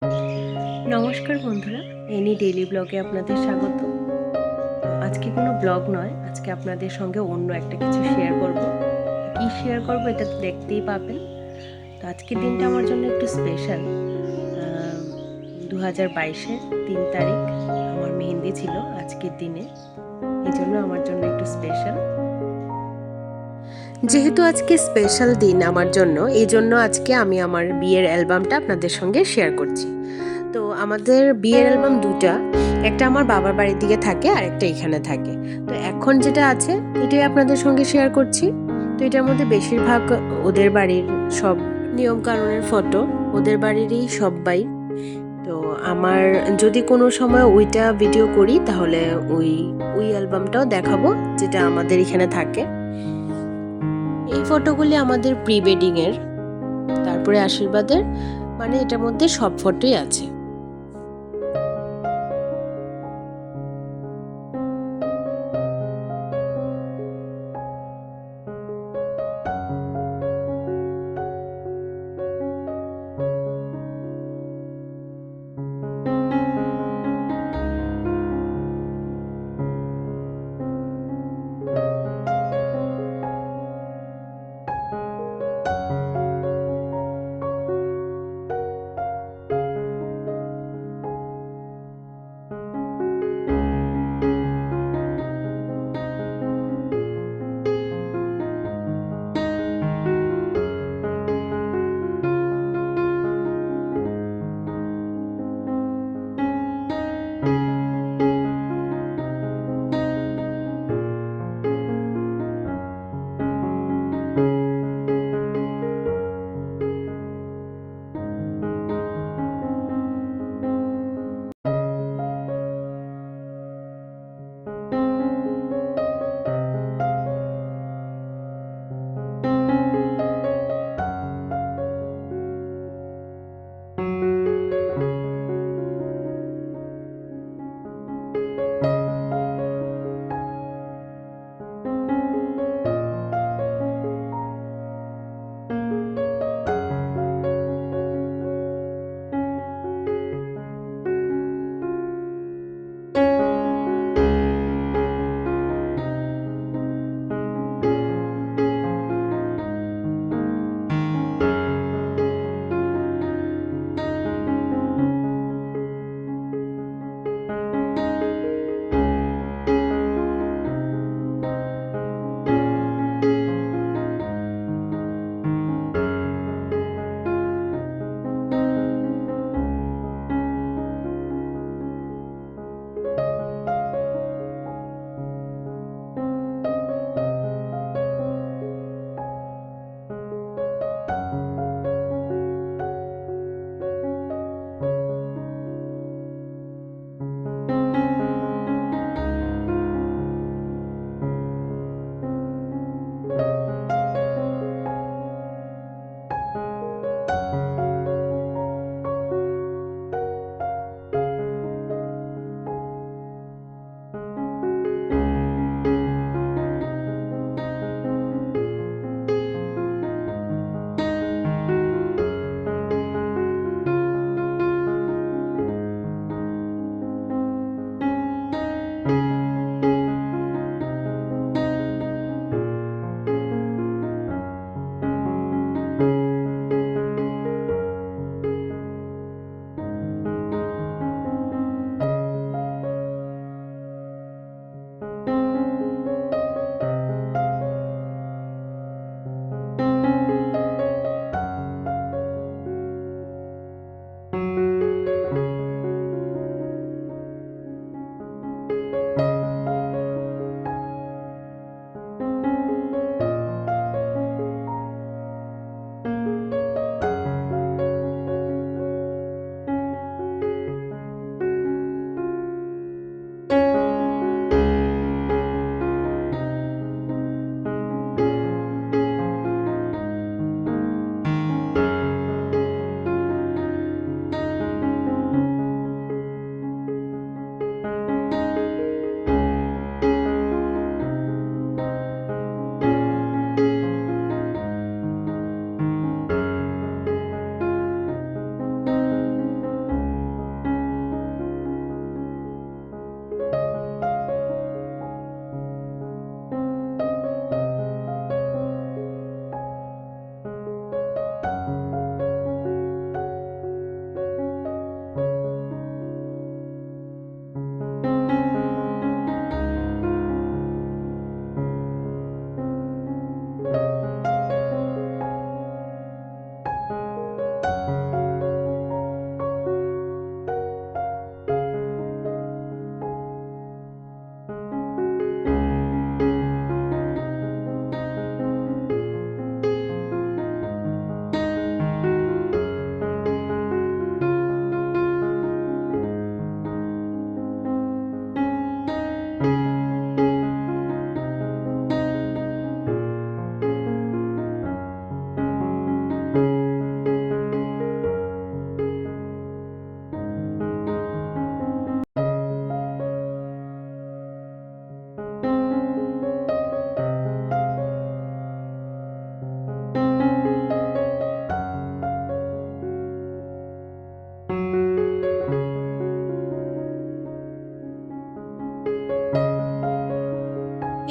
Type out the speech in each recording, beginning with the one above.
নমস্কার বন্ধুরা, any daily ব্লগে আপনাদের স্বাগত। আজকে কোনো ব্লগ নয়, আজকে আপনাদের সঙ্গে অন্য একটা কিছু শেয়ার করব। কি শেয়ার করব এটা তো দেখতেই পাবেন। তো আজকের দিনটা আমার জন্য একটু স্পেশাল। 2022-এর 3 তারিখ আমার মেহেন্দি ছিল আজকের দিনে, এই জন্য আমার জন্য একটু স্পেশাল। যেহেতু আজকে স্পেশাল দিন আমার জন্য, এই জন্য আজকে আমি আমার বিয়ের অ্যালবামটা আপনাদের সঙ্গে শেয়ার করছি। তো আমাদের বিয়ের অ্যালবাম দুটা, একটা আমার বাবার বাড়ির দিকে থাকে আর একটা এখানে থাকে। তো এখন যেটা আছে এটাই আপনাদের সঙ্গে শেয়ার করছি। তো এটার মধ্যে বেশিরভাগ ওদের বাড়ির সব নিয়ম কানুনের ফটো, ওদের বাড়িরই সবাই। তো আমার যদি কোনো সময় ওইটা ভিডিও করি তাহলে ওই ওই অ্যালবামটাও দেখাবো, যেটা আমাদের এখানে থাকে। এই ফটোগুলি আমাদের প্রি ওয়েডিং এর, তারপরে আশীর্বাদের, মানে এটার মধ্যে সব ফটোই আছে।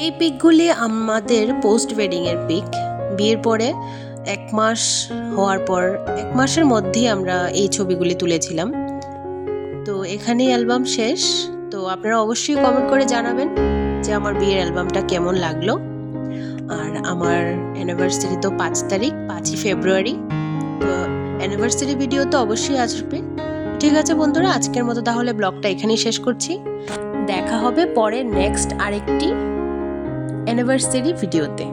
এই পিকগুলি আমাদের পোস্ট ওয়েডিংয়ের পিক। বিয়ের পরে 1 মাস হওয়ার পর 1 মাসের মধ্যেই আমরা এই ছবিগুলি তুলেছিলাম। তো এখানেই অ্যালবাম শেষ। তো আপনারা অবশ্যই কমেন্ট করে জানাবেন যে আমার বিয়ের অ্যালবামটা কেমন লাগলো। আর আমার অ্যানিভার্সারি তো 5 তারিখ, 5ই ফেব্রুয়ারি। তো অ্যানিভার্সারি ভিডিও তো অবশ্যই আসবে। ঠিক আছে বন্ধুরা, আজকের মতো তাহলে ব্লগটা এখানেই শেষ করছি। দেখা হবে পরে নেক্সট আরেকটি অ্যানিভার্সারি ভিডিওতে।